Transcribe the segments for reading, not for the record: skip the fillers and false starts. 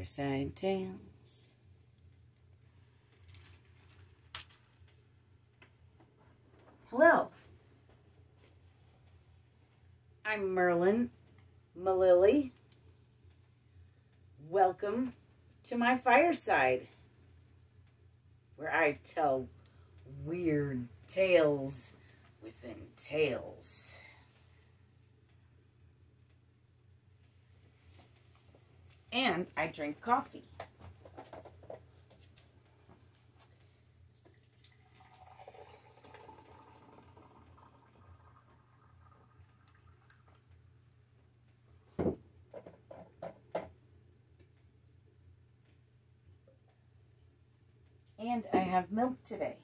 Fireside Tales. Hello. I'm Merlin, Mililli. Welcome to my fireside, where I tell weird tales within tales. And I drink coffee. And I have milk today.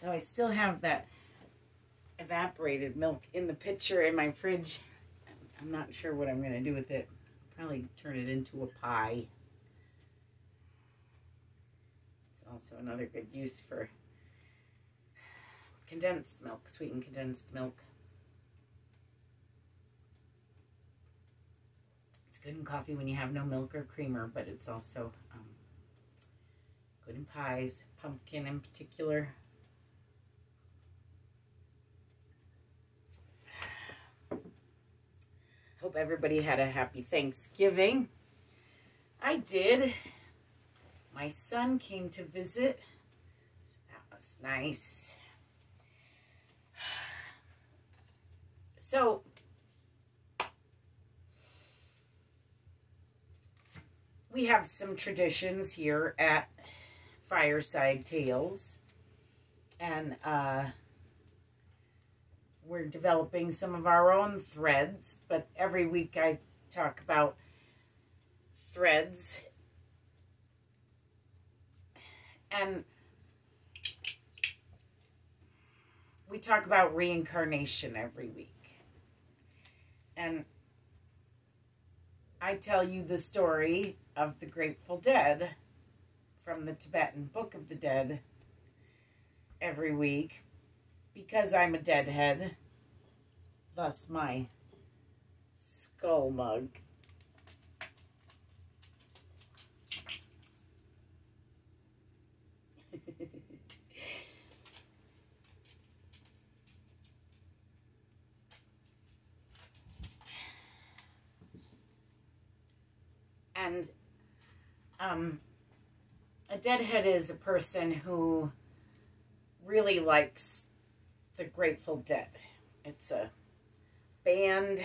Though I still have that evaporated milk in the pitcher in my fridge. I'm not sure what I'm going to do with it. Probably turn it into a pie. It's also another good use for condensed milk, sweetened condensed milk. It's good in coffee when you have no milk or creamer, but it's also good in pies, pumpkin in particular. Hope everybody had a happy Thanksgiving. I did. My son came to visit. That was nice. So, we have some traditions here at Fireside Tales. And, we're developing some of our own threads, but every week I talk about threads. And we talk about reincarnation every week. And I tell you the story of the Grateful Dead from the Tibetan Book of the Dead every week. Because I'm a deadhead, thus my skull mug. And a deadhead is a person who really likes the Grateful Dead. It's a band,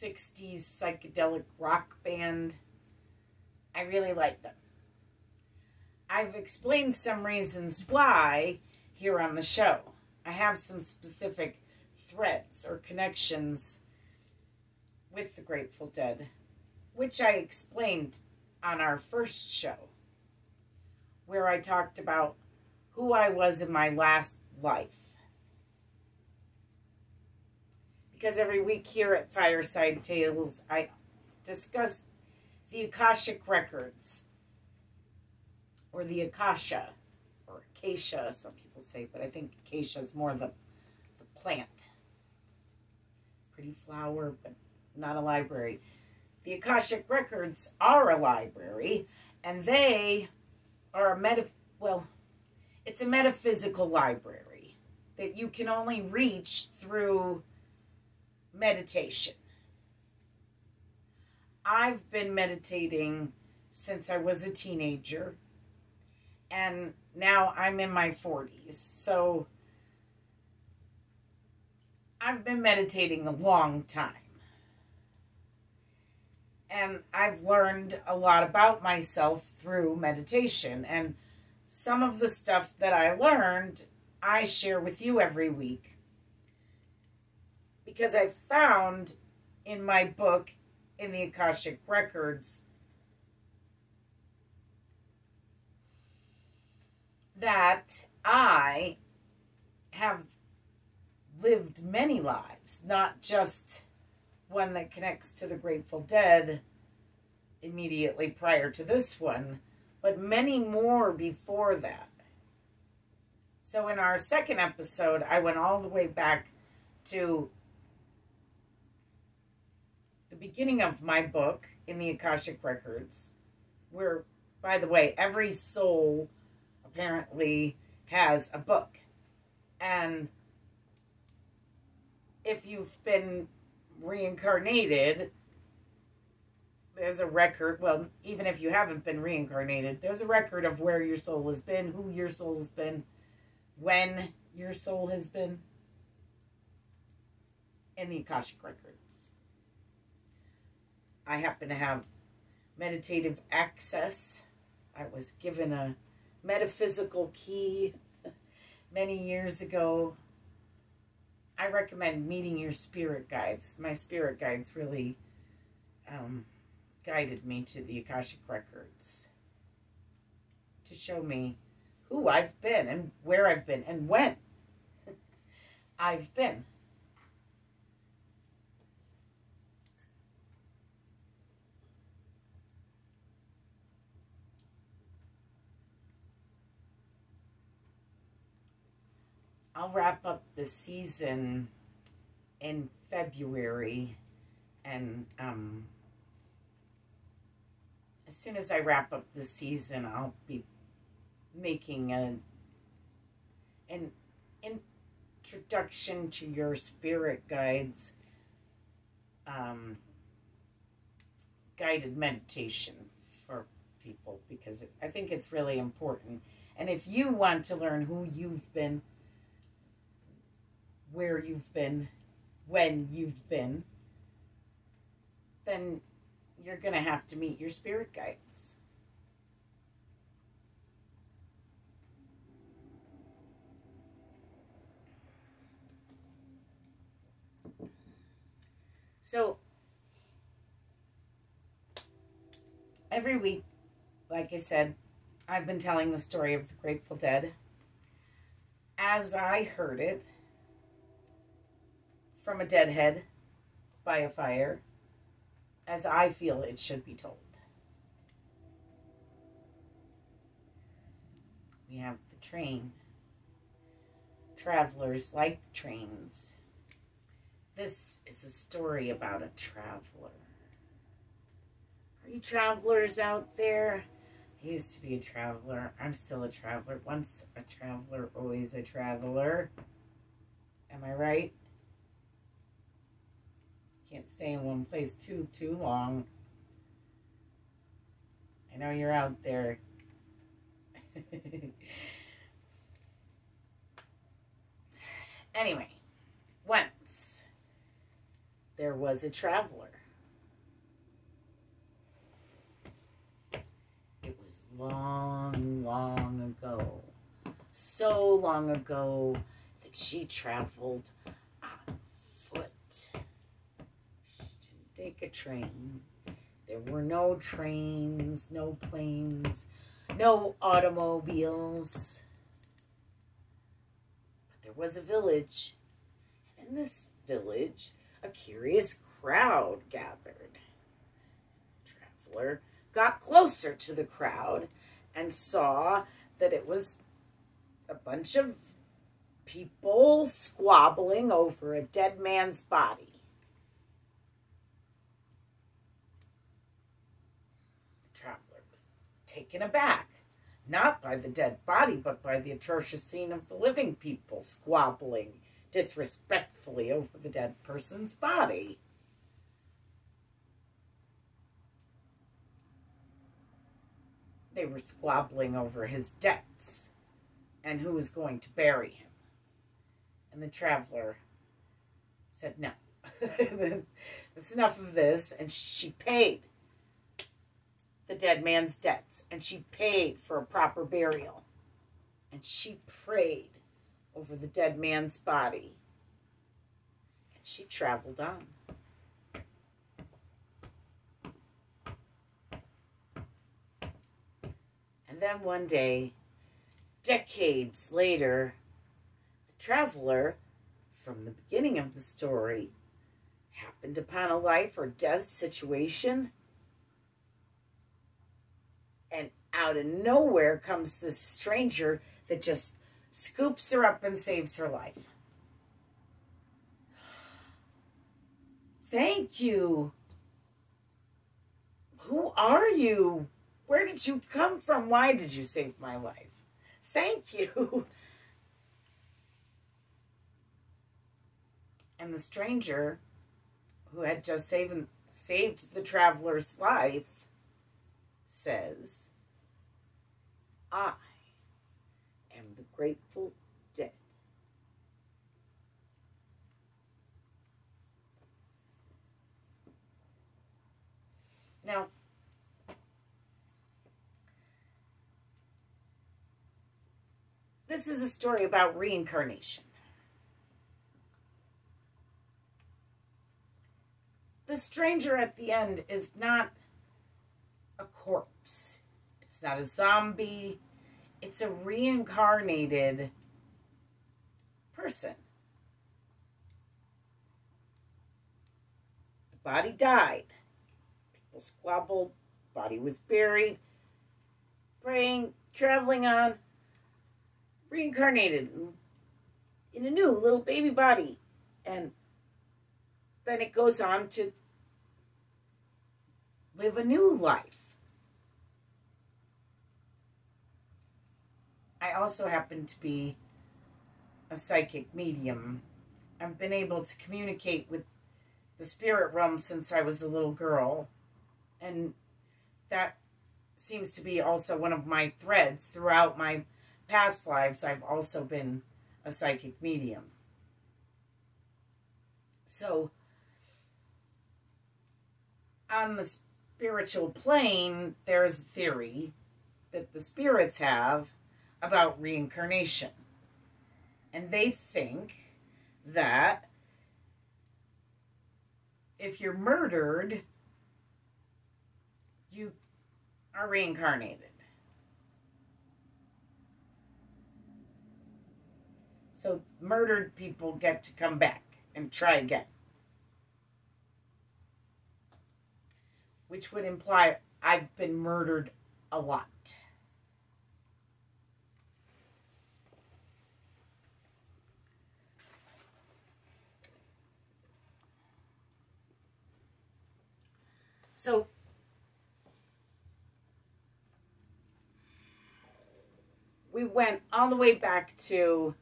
60s psychedelic rock band. I really like them. I've explained some reasons why here on the show. I have some specific threads or connections with the Grateful Dead, which I explained on our first show, where I talked about who I was in my last life. Because every week here at Fireside Tales, I discuss the Akashic Records, or the Akasha, or Acacia, some people say, but I think Acacia is more the plant. Pretty flower, but not a library. The Akashic Records are a library, and they are it's a metaphysical library that you can only reach through meditation. I've been meditating since I was a teenager, and now I'm in my 40s. So I've been meditating a long time. And I've learned a lot about myself through meditation. And some of the stuff that I learned, I share with you every week. Because I found in my book, in the Akashic Records, that I have lived many lives, not just one that connects to the Grateful Dead immediately prior to this one, but many more before that. So in our second episode, I went all the way back to the beginning of my book in the Akashic Records, where, by the way, every soul apparently has a book. And if you've been reincarnated, there's a record. Well, even if you haven't been reincarnated, there's a record of where your soul has been, who your soul has been, when your soul has been in the Akashic Records. I happen to have meditative access. I was given a metaphysical key many years ago. I recommend meeting your spirit guides. My spirit guides really guided me to the Akashic Records to show me who I've been and where I've been and when I've been. I'll wrap up the season in February, and as soon as I wrap up the season, I'll be making an introduction to your spirit guides guided meditation for people, because I think it's really important. And if you want to learn who you've been, where you've been, when you've been, then you're going to have to meet your spirit guides. So, every week, like I said, I've been telling the story of the Grateful Dead as I heard it from a deadhead by a fire, as I feel it should be told. We have the train. Travelers like trains. This is a story about a traveler. Are you travelers out there? I used to be a traveler. I'm still a traveler. Once a traveler, always a traveler. Am I right? Can't stay in one place too long. I know you're out there. Anyway, once there was a traveler. It was long, long ago. So long ago that she traveled on foot. Take a train. There were no trains, no planes, no automobiles. But there was a village. And in this village, a curious crowd gathered. The traveler got closer to the crowd and saw that it was a bunch of people squabbling over a dead man's body. Taken aback, not by the dead body, but by the atrocious scene of the living people squabbling disrespectfully over the dead person's body. They were squabbling over his debts and who was going to bury him. And the traveler said, no, that's enough of this, and she paid the dead man's debts, and she paid for a proper burial, and she prayed over the dead man's body, and she traveled on. And then one day, decades later, the traveler, from the beginning of the story, happened upon a life or death situation. And out of nowhere comes this stranger that just scoops her up and saves her life. Thank you. Who are you? Where did you come from? Why did you save my life? Thank you. And the stranger who had just saved the traveler's life says, I am the Grateful Dead. Now, this is a story about reincarnation. The stranger at the end is not a corpse. It's not a zombie. It's a reincarnated person. The body died. People squabbled. Body was buried. Praying, traveling on. Reincarnated in a new little baby body. And then it goes on to live a new life. I also happen to be a psychic medium. I've been able to communicate with the spirit realm since I was a little girl. And that seems to be also one of my threads throughout my past lives. I've also been a psychic medium. So, on the spiritual plane, there's a theory that the spirits have about reincarnation. And they think that if you're murdered, you are reincarnated. So murdered people get to come back and try again. Which would imply I've been murdered a lot. So we went all the way back to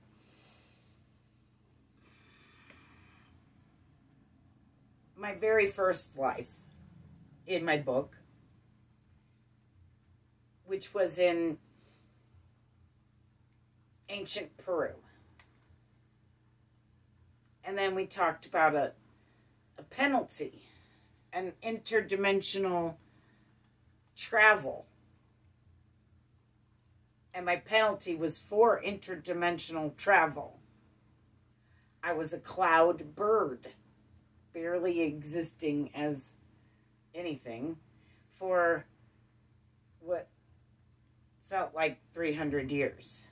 my very first life in my book, which was in ancient Peru. And then we talked about a penalty, an interdimensional travel. And my penalty was for interdimensional travel. I was a cloud bird, barely existing as anything for what felt like 300 years.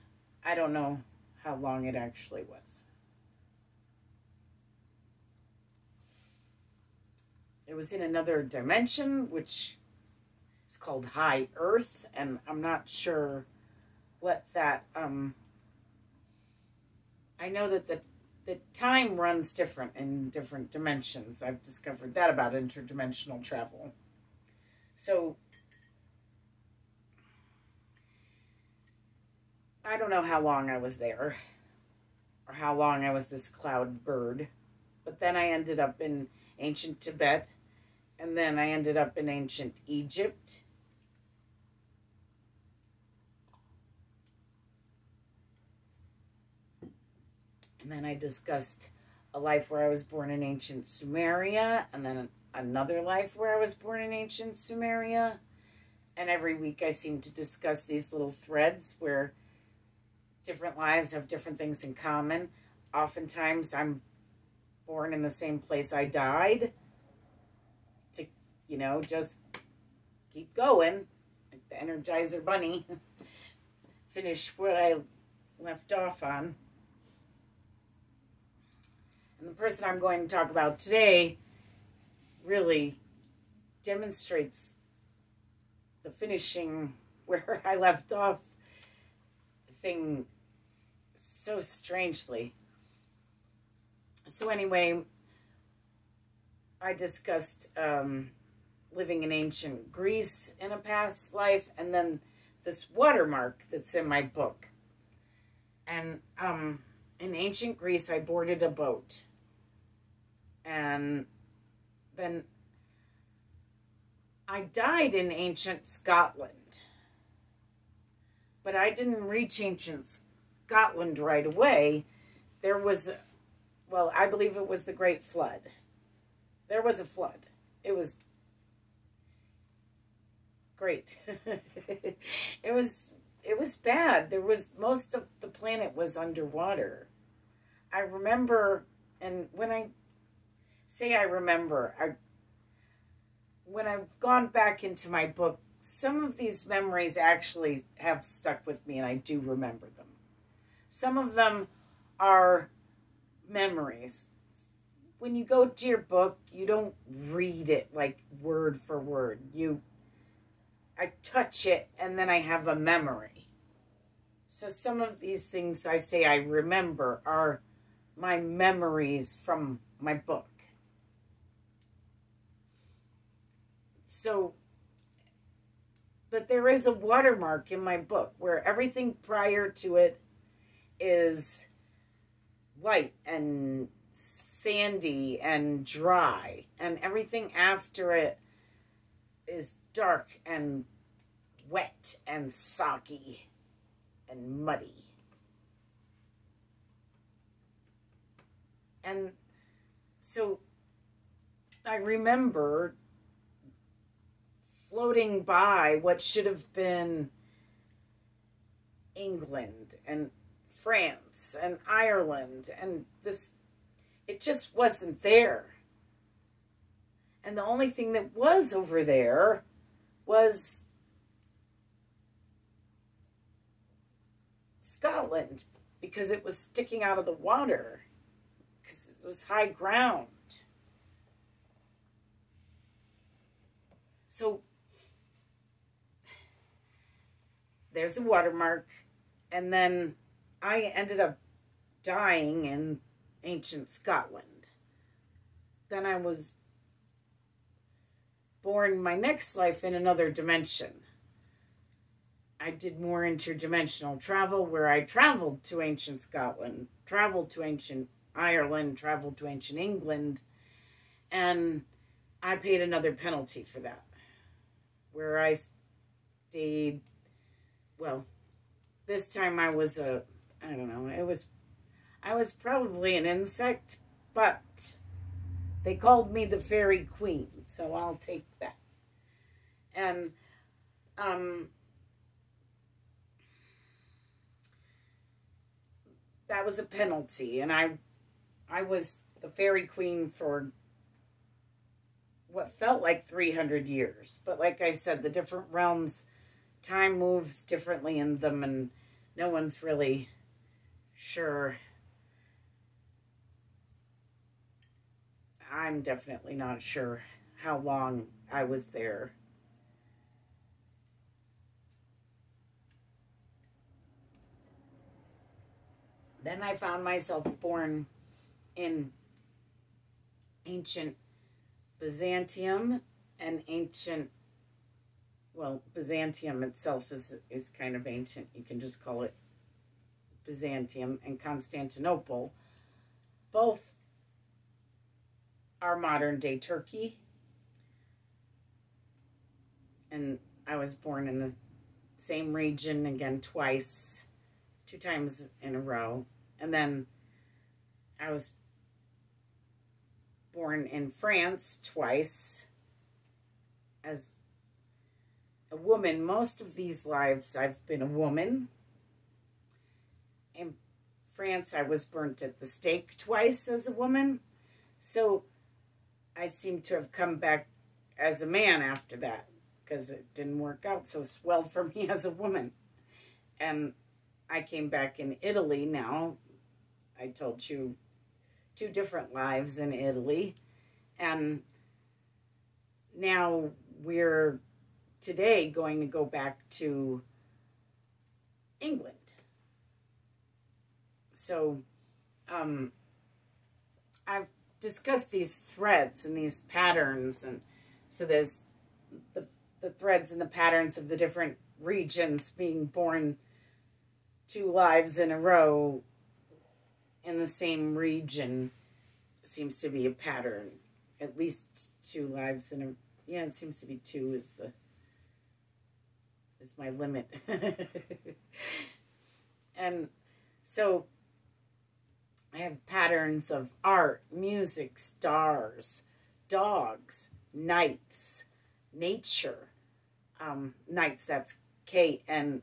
I don't know how long it actually was. It was in another dimension, which is called High Earth, and I'm not sure what that, I know that the time runs different in different dimensions. I've discovered that about interdimensional travel. So, I don't know how long I was there, or how long I was this cloud bird, but then I ended up in ancient Tibet, and then I ended up in ancient Egypt. And then I discussed a life where I was born in ancient Sumeria, and then another life where I was born in ancient Sumeria. And every week I seem to discuss these little threads where different lives have different things in common. Oftentimes I'm born in the same place I died to, you know, just keep going, like the Energizer Bunny, finish what I left off on. And the person I'm going to talk about today really demonstrates the finishing where I left off the thing so strangely. So anyway, I discussed living in ancient Greece in a past life, and then this watermark that's in my book. And in ancient Greece, I boarded a boat. And then I died in ancient Scotland. But I didn't reach ancient Scotland right away. There was, well, I believe it was the Great Flood. There was a flood. It was great. It was bad. There was, most of the planet was underwater. I remember, and when I say I remember, when I've gone back into my book, some of these memories actually have stuck with me, and I do remember them. Some of them are memories. When you go to your book, you don't read it like word for word. I touch it, and then I have a memory. So some of these things I say I remember are my memories from my book. So, but there is a watermark in my book where everything prior to it is light and sandy and dry, and everything after it is dark and wet and soggy and muddy. And so I remember floating by what should have been England and France and Ireland, and it just wasn't there. And the only thing that was over there was Scotland, because it was sticking out of the water, because it was high ground. So there's a watermark, and then I ended up dying in ancient Scotland. Then I was born my next life in another dimension. I did more interdimensional travel, where I traveled to ancient Scotland, traveled to ancient Ireland, traveled to ancient England, and I paid another penalty for that, where I stayed, well, this time I was I don't know, I was probably an insect, but they called me the Fairy Queen, so I'll take that. And, that was a penalty, and I was the Fairy Queen for what felt like 300 years. But like I said, the different realms, time moves differently in them, and no one's really sure. I'm definitely not sure how long I was there. Then I found myself born in ancient Byzantium, and ancient, well, Byzantium itself is kind of ancient. You can just call it Byzantium, and Constantinople. Both are modern-day Turkey. And I was born in the same region again twice, 2 times in a row. And then I was born in France twice as a woman. Most of these lives I've been a woman. In France I was burnt at the stake twice as a woman. So I seem to have come back as a man after that, because it didn't work out so well for me as a woman. And I came back in Italy now. I told you 2 different lives in Italy. And now we're today going to go back to England. So I've discussed these threads and these patterns, and so there's the threads and the patterns of the different regions being born 2 lives in a row in the same region seems to be a pattern. At least 2 lives in a, yeah, it seems to be 2 is my limit. And so I have patterns of art, music, stars, dogs, nights, nature. Nights, that's K-N-I-G-H-T,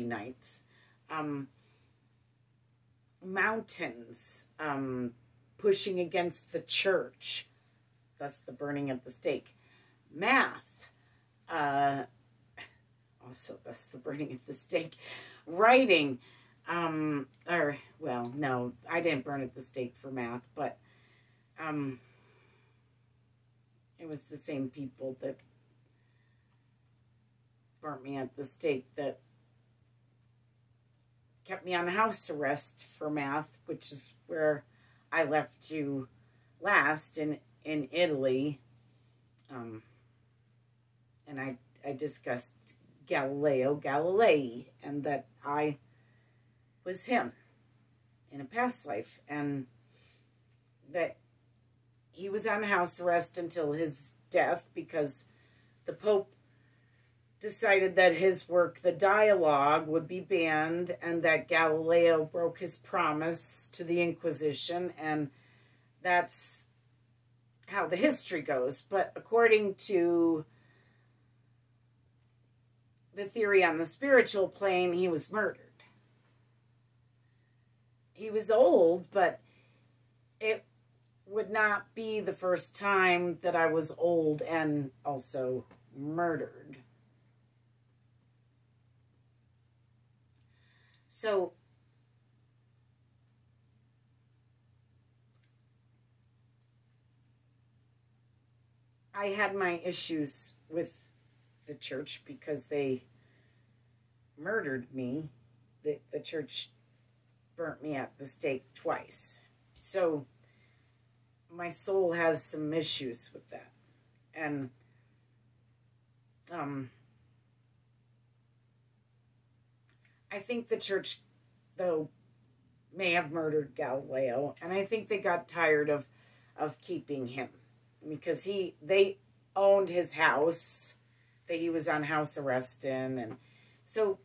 nights. Mountains, pushing against the church, thus the burning at the stake. Math, also thus the burning at the stake. Writing, or, well, no, I didn't burn at the stake for math, but it was the same people that burnt me at the stake that kept me on house arrest for math, which is where I left you last in Italy. And I discussed Galileo Galilei, and that I was him in a past life, and that he was on house arrest until his death because the Pope decided that his work, the dialogue, would be banned, and that Galileo broke his promise to the Inquisition, and that's how the history goes. But according to the theory on the spiritual plane, he was murdered. He was old, but it would not be the first time that I was old and also murdered. So I had my issues with the church because they murdered me. The church burnt me at the stake twice. So my soul has some issues with that. And I think the church, though, may have murdered Galileo, and I think they got tired of keeping him because they owned his house that he was on house arrest in, and so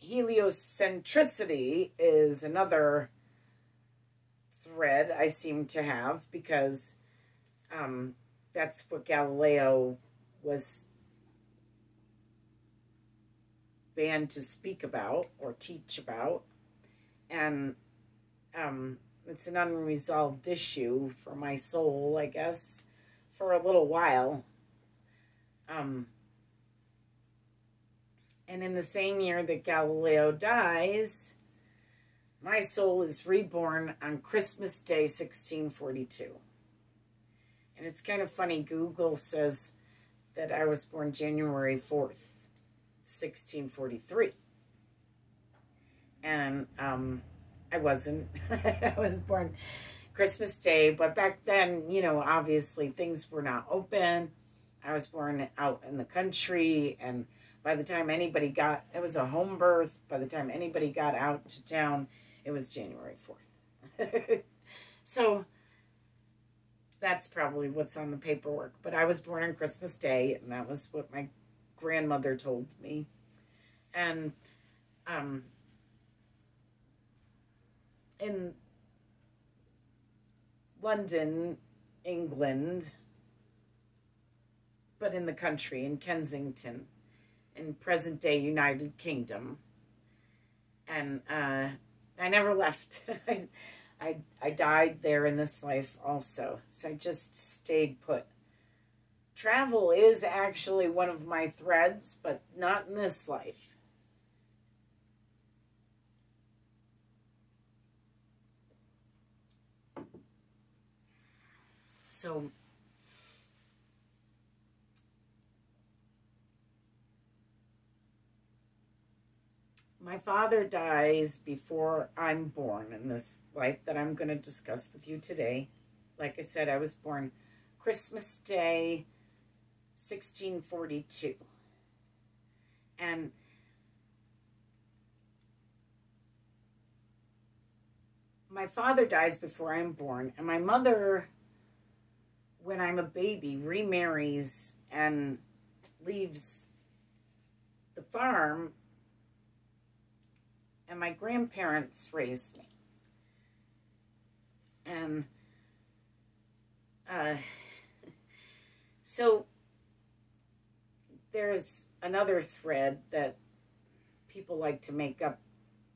heliocentricity is another thread I seem to have because that's what Galileo was banned to speak about or teach about, and it's an unresolved issue for my soul, I guess, for a little while. And in the same year that Galileo dies, my soul is reborn on Christmas Day, 1642. And it's kind of funny, Google says that I was born January 4th. 1643, and I wasn't. I was born Christmas Day, but back then, you know, obviously things were not open. I was born out in the country, and by the time anybody got, it was a home birth, by the time anybody got out to town, it was January 4th. So that's probably what's on the paperwork, but I was born on Christmas Day, and that was what my grandmother told me. And in London, England, but in the country, in Kensington, in present-day United Kingdom, and I never left. I died there in this life also, so I just stayed put. Travel is actually one of my threads, but not in this life. So, my father dies before I'm born in this life that I'm going to discuss with you today. Like I said, I was born Christmas Day, 1642. And my father dies before I'm born, and my mother, when I'm a baby, remarries and leaves the farm, and my grandparents raised me. And so there's another thread that people like to make up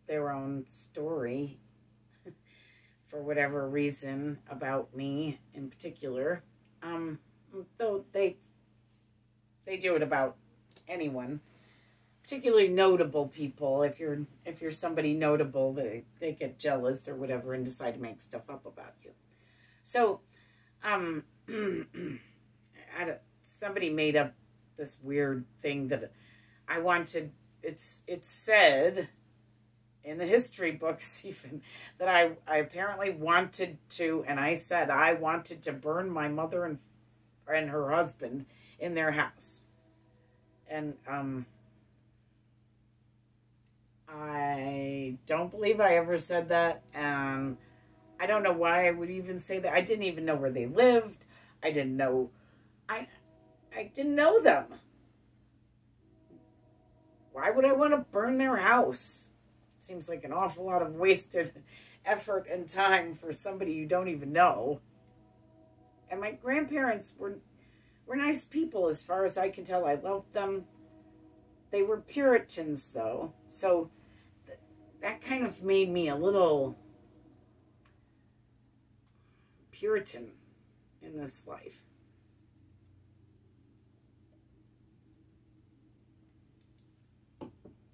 their own story for whatever reason about me in particular. Though they do it about anyone, particularly notable people. If you're somebody notable, they get jealous or whatever and decide to make stuff up about you. So, somebody made up this weird thing that I wanted. It's said in the history books even that I apparently wanted to, and I said I wanted to burn my mother and her husband in their house. And I don't believe I ever said that. I don't know why I would even say that. I didn't even know where they lived. I didn't know. I didn't know them. Why would I want to burn their house? Seems like an awful lot of wasted effort and time for somebody you don't even know. And my grandparents were nice people as far as I can tell. I loved them. They were Puritans, though. So that kind of made me a little Puritan in this life.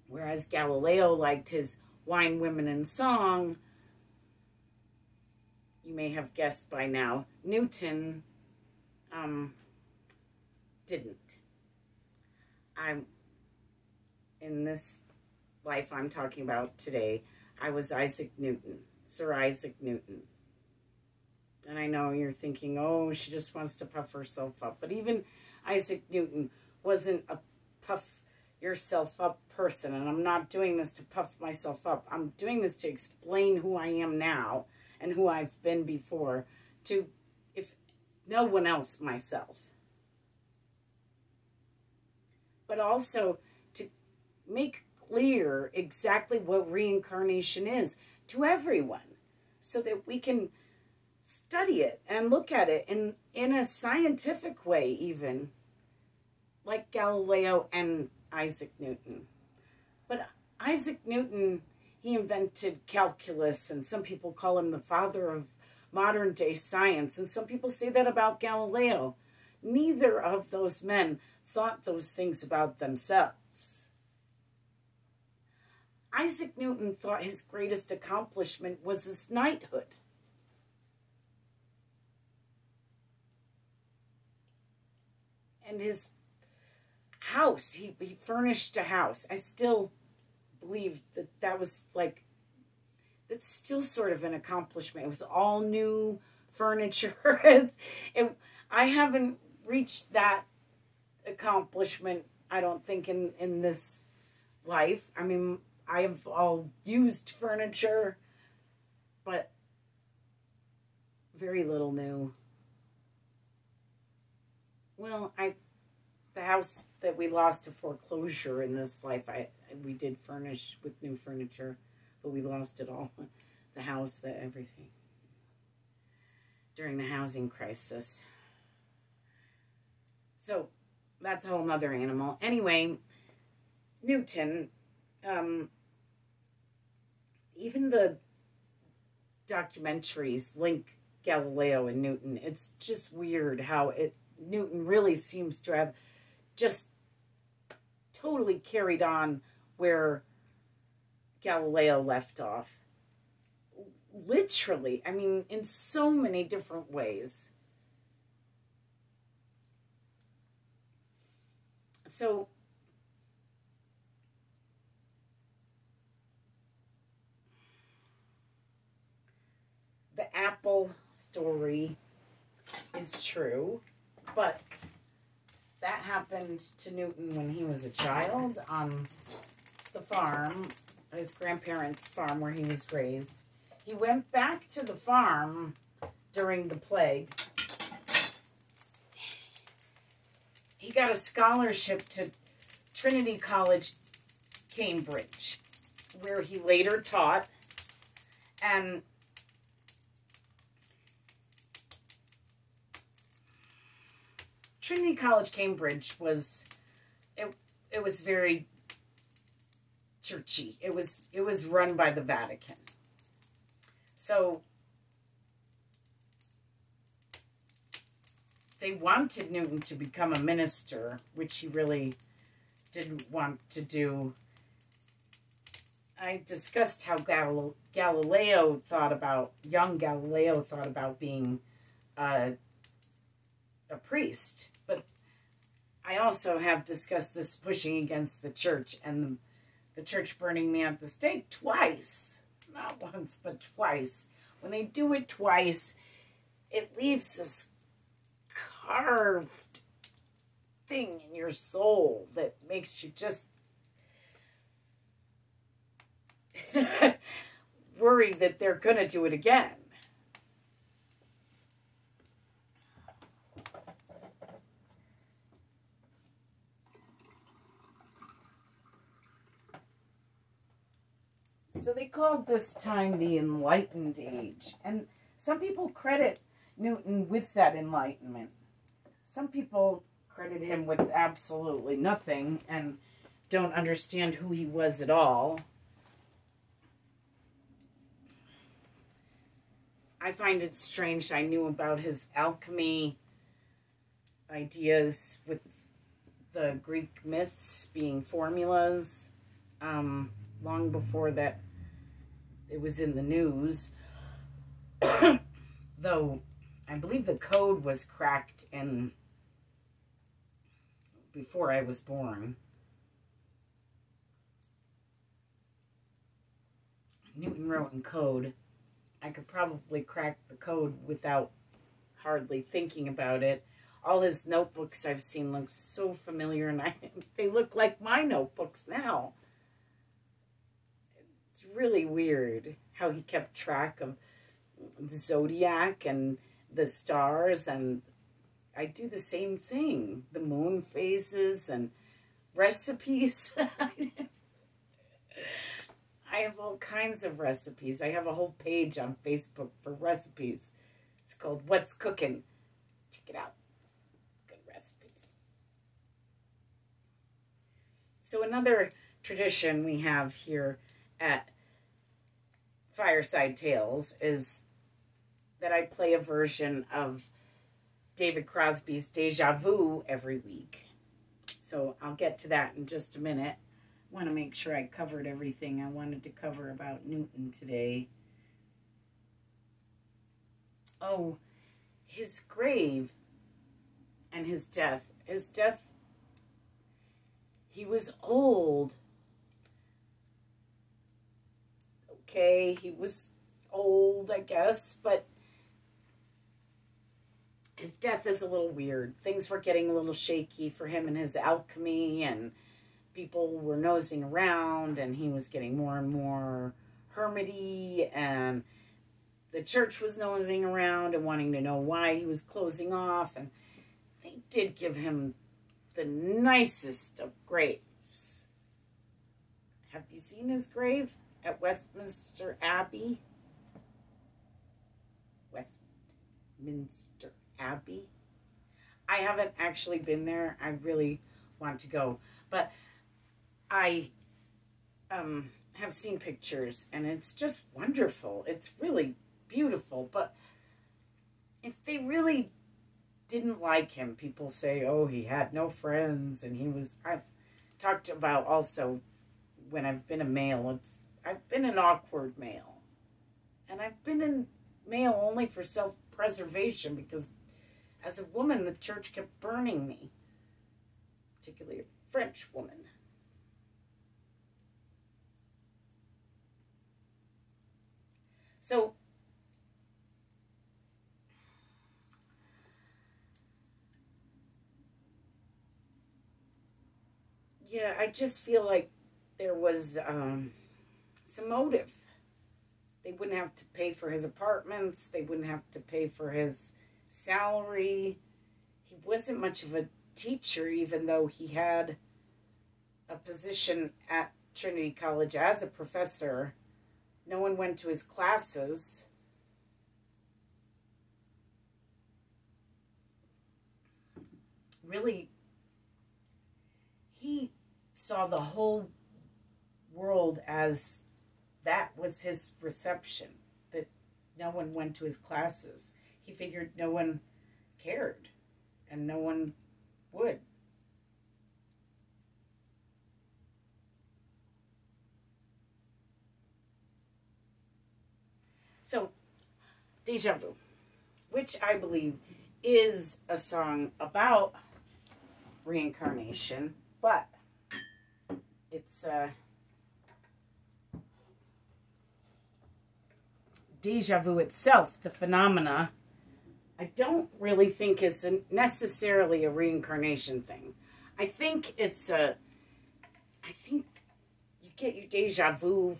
Whereas Galileo liked his wine, women, and song, you may have guessed by now, Newton didn't. In this life I'm talking about today, I was Isaac Newton, Sir Isaac Newton. And I know you're thinking, oh, she just wants to puff herself up. But even Isaac Newton wasn't a puff yourself up person. And I'm not doing this to puff myself up. I'm doing this to explain who I am now and who I've been before to, if no one else, myself. But also to make clear exactly what reincarnation is to everyone so that we can study it and look at it in a scientific way, even like Galileo and Isaac Newton. But Isaac Newton, he invented calculus, and some people call him the father of modern day science, and some people say that about Galileo. Neither of those men thought those things about themselves. Isaac Newton thought his greatest accomplishment was his knighthood. And his house, he furnished a house. I still believe that was like, it's still sort of an accomplishment. It was all new furniture. I haven't reached that accomplishment, I don't think, in this life. I mean, I've all used furniture, but very little new. Well, the house that we lost to foreclosure in this life, we did furnish with new furniture, but we lost it all. The house, everything. During the housing crisis. So, that's a whole nother animal. Anyway, Newton, even the documentaries link Galileo and Newton. It's just weird how Newton really seems to have just totally carried on where Galileo left off. Literally, I mean, in so many different ways. So, the apple story is true, but that happened to Newton when he was a child on the farm, his grandparents' farm where he was raised. He went back to the farm during the plague. He got a scholarship to Trinity College, Cambridge, where he later taught. And Trinity College, Cambridge was, it was very churchy. It was run by the Vatican. So they wanted Newton to become a minister, which he really didn't want to do. I discussed how Galileo thought about, young Galileo thought about being a priest. But I also have discussed this pushing against the church and the church burning me at the stake twice. Not once, but twice. When they do it twice, it leaves this carved thing in your soul that makes you just worry that they're going to do it again. So they called this time the Enlightened Age. And some people credit Newton with that enlightenment. Some people credit him with absolutely nothing and don't understand who he was at all. I find it strange. I knew about his alchemy ideas with the Greek myths being formulas long before that it was in the news. Though I believe the code was cracked in before I was born. Newton wrote in code. I could probably crack the code without hardly thinking about it. All his notebooks I've seen look so familiar, and they look like my notebooks now. It's really weird how he kept track of the zodiac and the stars, and I do the same thing. The moon phases and recipes. I have all kinds of recipes. I have a whole page on Facebook for recipes. It's called What's Cooking. Check it out. Good recipes. So another tradition we have here at Fireside Tales is that I play a version of David Crosby's Deja Vu every week. So I'll get to that in just a minute. I want to make sure I covered everything I wanted to cover about Newton today. Oh, his grave and his death. His death, he was old. Okay, he was old, I guess, but his death is a little weird. Things were getting a little shaky for him and his alchemy, and people were nosing around, and he was getting more and more hermity, and the church was nosing around and wanting to know why he was closing off, and they did give him the nicest of graves. Have you seen his grave at Westminster Abbey? Westminster Abbey? I haven't actually been there. I really want to go, but I have seen pictures, and it's just wonderful. It's really beautiful. But if they really didn't like him, people say, oh, he had no friends, and he was... I've talked about also when I've been a male. I've been an awkward male, and I've been in male only for self-preservation, because as a woman, the church kept burning me, particularly a French woman. So yeah, I just feel like there was some motive. They wouldn't have to pay for his apartments. They wouldn't have to pay for his salary. He wasn't much of a teacher, even though he had a position at Trinity College as a professor. No one went to his classes. Really, he saw the whole world as that was his reception, that no one went to his classes. He figured no one cared, and no one would. So, Deja Vu, which I believe is a song about reincarnation, but it's Deja Vu itself, the phenomena, I don't really think is necessarily a reincarnation thing. I think it's I think you get your Deja Vu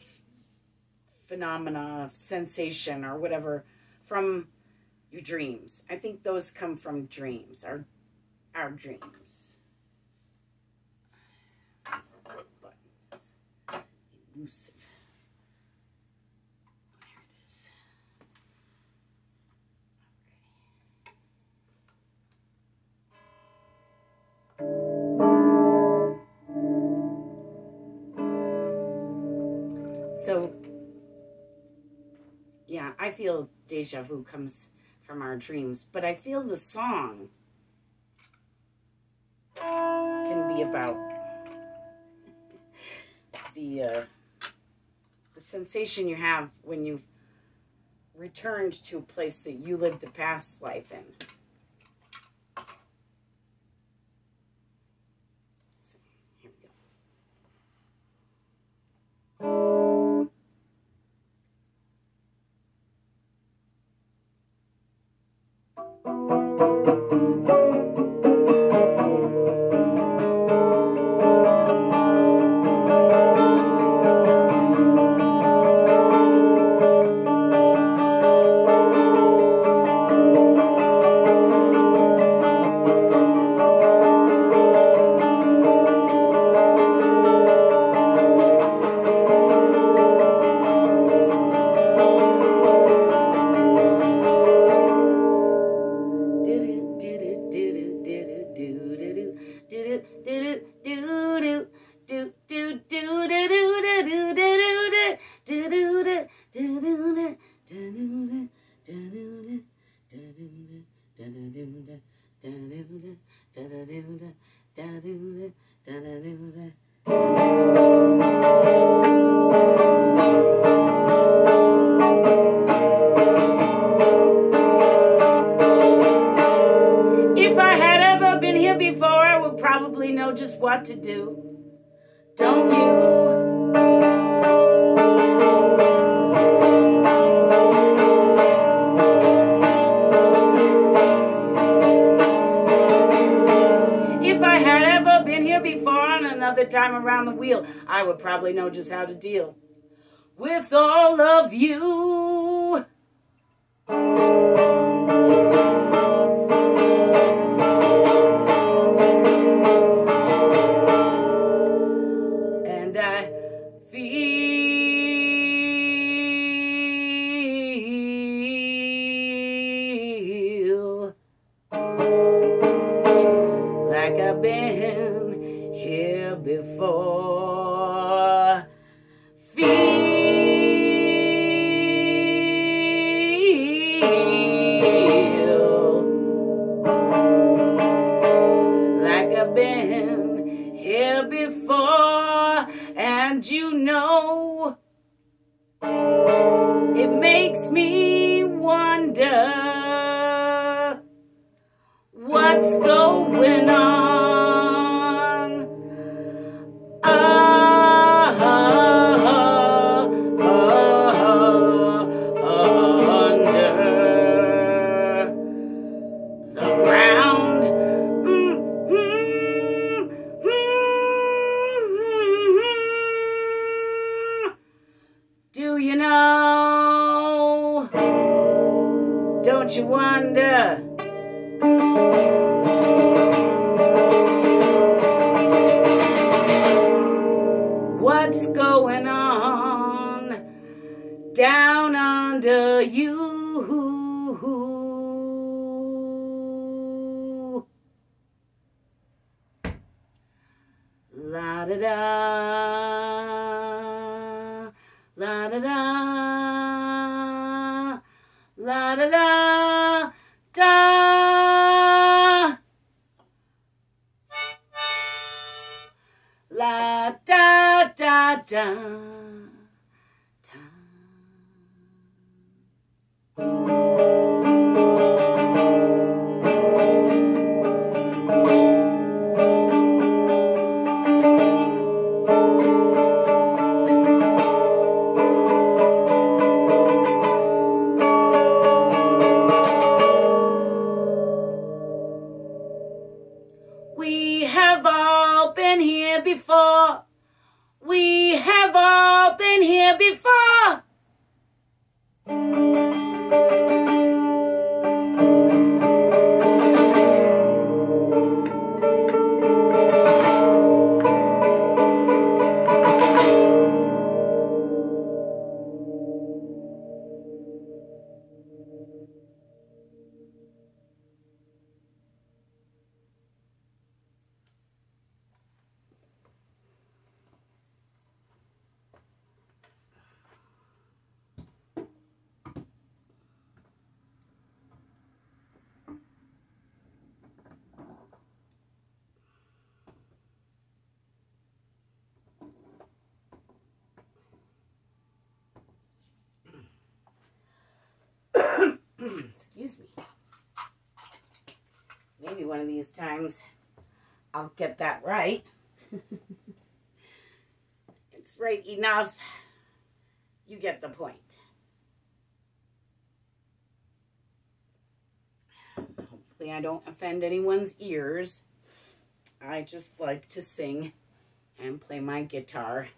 phenomena, sensation, or whatever from your dreams. I think those come from dreams, our dreams. Elusive. There it is. Okay. So, yeah, I feel Deja Vu comes from our dreams, but I feel the song can be about the sensation you have when you've returned to a place that you lived a past life in. So, here we go. If I had ever been here before, I would probably know just what to do. Don't you? If I had ever been here before on another time around the wheel, I would probably know just how to deal with all of you. And I feel like I've been here before. Feel like I've been here before, and you know, it makes me wonder what's going on under the ground. Don't you wonder? What's going on down under you? La da da, la da da, la da da, da, la da da da. We have all been here before. We have all been here before. Excuse me. Maybe one of these times I'll get that right. It's right enough. You get the point. Hopefully I don't offend anyone's ears. I just like to sing and play my guitar.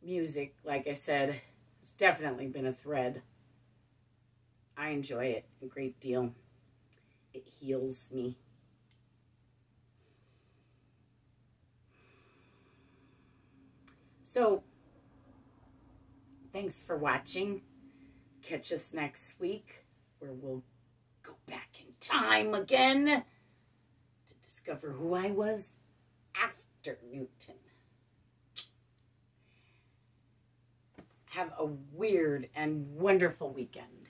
Music, like I said, has definitely been a thread. I enjoy it a great deal. It heals me. So, thanks for watching. Catch us next week where we'll go back in time again to discover who I was after Newton. Have a weird and wonderful weekend.